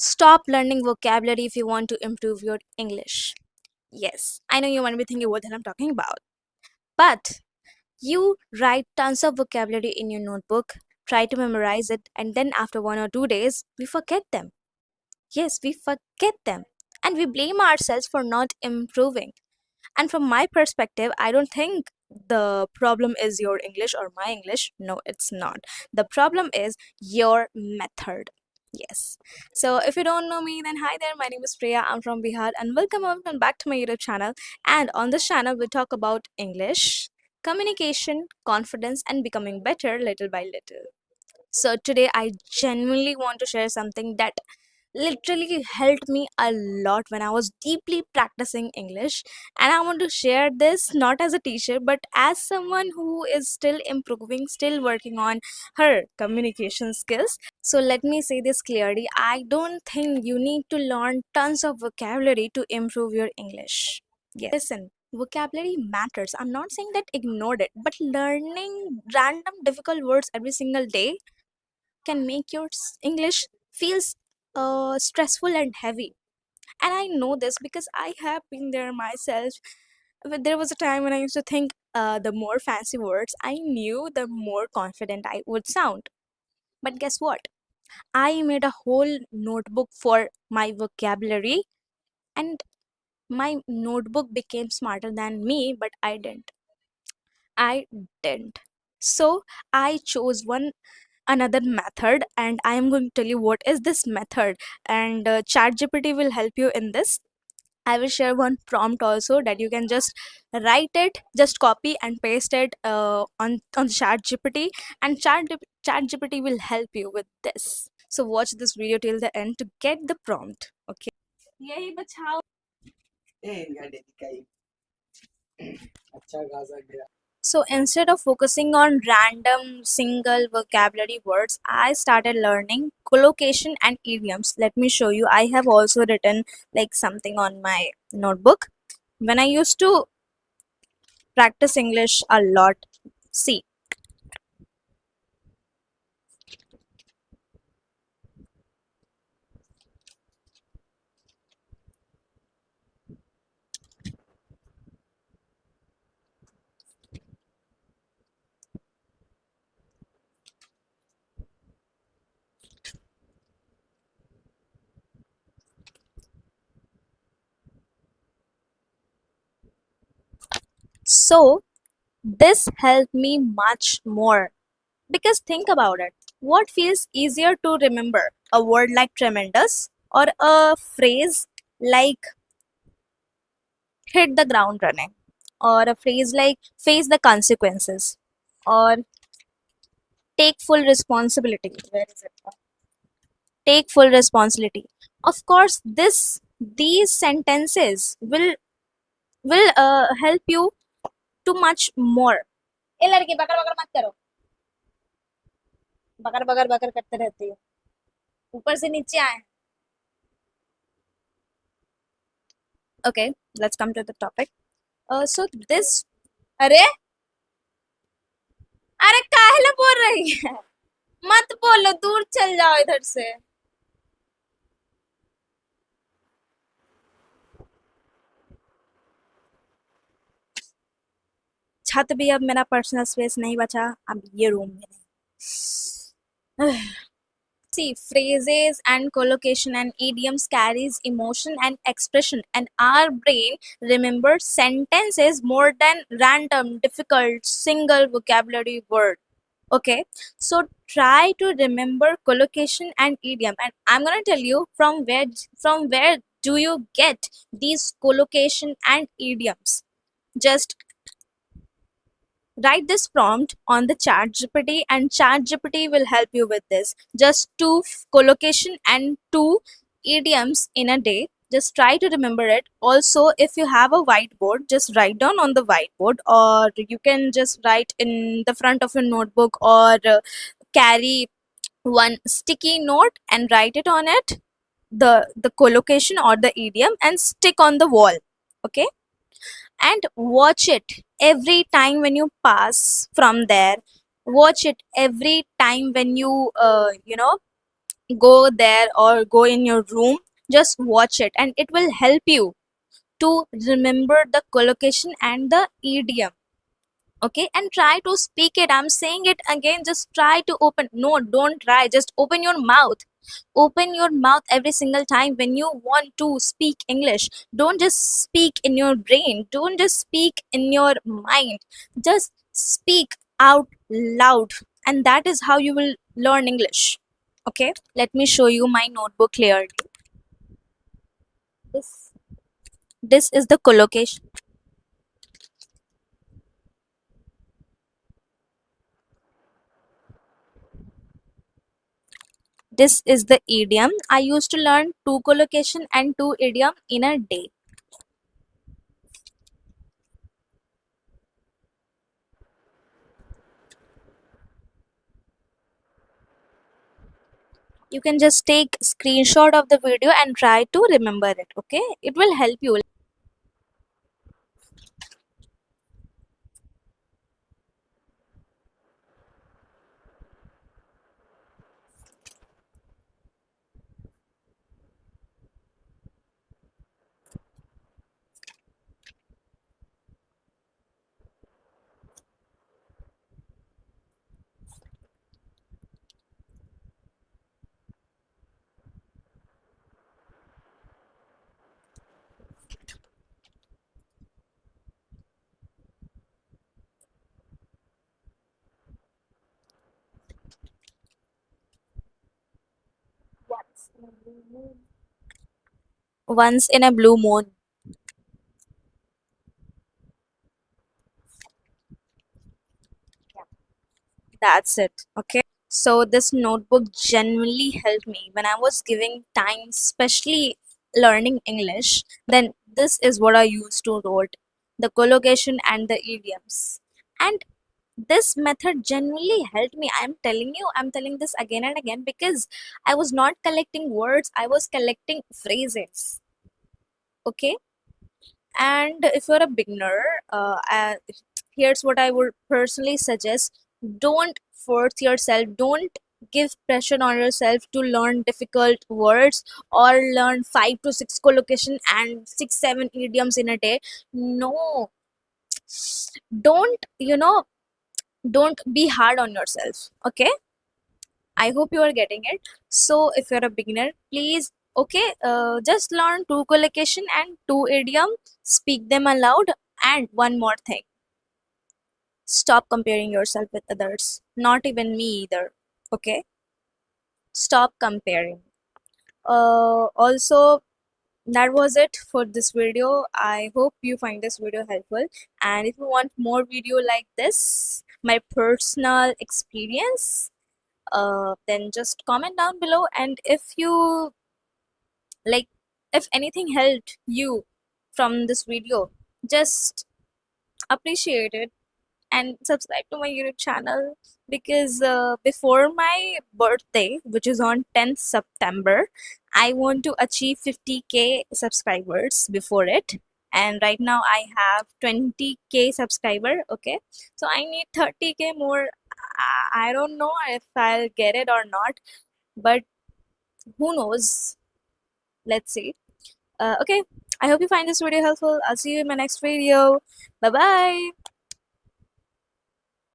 Stop learning vocabulary if you want to improve your English. Yes, I know you might be thinking what the hell I'm talking about. But you write tons of vocabulary in your notebook, try to memorize it, and then after 1 or 2 days, we forget them. Yes, we forget them. And we blame ourselves for not improving. And from my perspective, I don't think the problem is your English or my English. No, it's not. The problem is your method. Yes. So if you don't know me, then hi there. My name is Priya. I'm from Bihar, and welcome back to my YouTube channel. And on this channel, we talk about English, communication, confidence, and becoming better little by little. So today, I genuinely want to share something that literally helped me a lot when I was deeply practicing English. And I want to share this not as a teacher, but as someone who is still improving, still working on her communication skills. So let me say this clearly, I don't think you need to learn tons of vocabulary to improve your English. Yes. Listen, vocabulary matters. I'm not saying that ignored it, but learning random difficult words every single day can make your English feels stressful and heavy. And I know this because I have been there myself. There was a time when I used to think the more fancy words I knew, the more confident I would sound. But guess what? I made a whole notebook for my vocabulary, and my notebook became smarter than me, but I didn't. I didn't. So I chose one another method, and I am going to tell you what is this method. And ChatGPT will help you in this. I will share one prompt also that you can just write it, just copy and paste it on ChatGPT, and ChatGPT will help you with this. So watch this video till the end to get the prompt. Okay. यही बचाओ. So instead of focusing on random single vocabulary words, I started learning collocation and idioms. Let me show you. I have also written like something on my notebook. When I used to practice English a lot, see. So this helped me much more because think about it. What feels easier to remember? A word like tremendous or a phrase like hit the ground running, or a phrase like face the consequences, or take full responsibility. Where is it? Take full responsibility. Of course, these sentences will help you too much more. ए लड़की बकर बकर मत करो. बकर बकर बकर करते रहती हो. ऊपर से नीचे आए. Okay, let's come to the topic. So this. अरे अरे काहे बोल रही है. मत बोलो, दूर चल जाओ इधर से. छत भी अब मेरा पर्सनल स्पेस नहीं बचा, अब ये रूम में नहीं. See, phrases and collocation and idioms carries emotion and expression, and our brain remembers sentences more than random difficult single vocabulary word. Okay, so try to remember collocation and idiom, and I'm gonna tell you from where do you get these collocation and idioms. Just write this prompt on the ChatGPT, and ChatGPT will help you with this. Just two collocation and two idioms in a day. Just try to remember it. Also, if you have a whiteboard, just write down on the whiteboard, or you can just write in the front of your notebook, or carry one sticky note and write it on it, the collocation or the idiom, and stick on the wall. Okay, and watch it every time when you pass from there. Watch it every time when you go there or go in your room, just watch it and it will help you to remember the collocation and the idiom. Okay, and try to speak it. I'm saying it again, just try to open, no, don't try, just open your mouth. Open your mouth every single time when you want to speak English. Don't just speak in your brain, don't just speak in your mind, just speak out loud, and that is how you will learn English. Okay, let me show you my notebook clearly. This this is the collocation. This is the idiom. I used to learn two collocation and two idiom in a day. You can just take screenshot of the video and try to remember it. Okay, it will help you. Once in a blue moon. That's it. Okay, so this notebook genuinely helped me when I was giving time, especially learning English. Then this is what I used to write the collocation and the idioms. And this method genuinely helped me. I'm telling you, I'm telling this again and again because I was not collecting words, I was collecting phrases. Okay, and if you're a beginner, here's what I would personally suggest: don't force yourself, don't give pressure on yourself to learn difficult words or learn 5 to 6 collocation and 6 7 idioms in a day. No, don't, don't be hard on yourself. Okay, I hope you are getting it. So if you're a beginner, please, okay, just learn 2 collocation and 2 idiom, speak them aloud. And one more thing, stop comparing yourself with others, not even me either. Okay, stop comparing. Also, that was it for this video. I hope you find this video helpful, and if you want more video like this, my personal experience, then just comment down below. And if you like, if anything helped you from this video, just appreciate it and subscribe to my YouTube channel, because before my birthday, which is on 10th September, I want to achieve 50K subscribers before it. And right now I have 20K subscriber. Okay, so I need 30K more. I don't know if I'll get it or not, but who knows? Let's see. Okay, I hope you find this video helpful. I'll see you in my next video. Bye bye.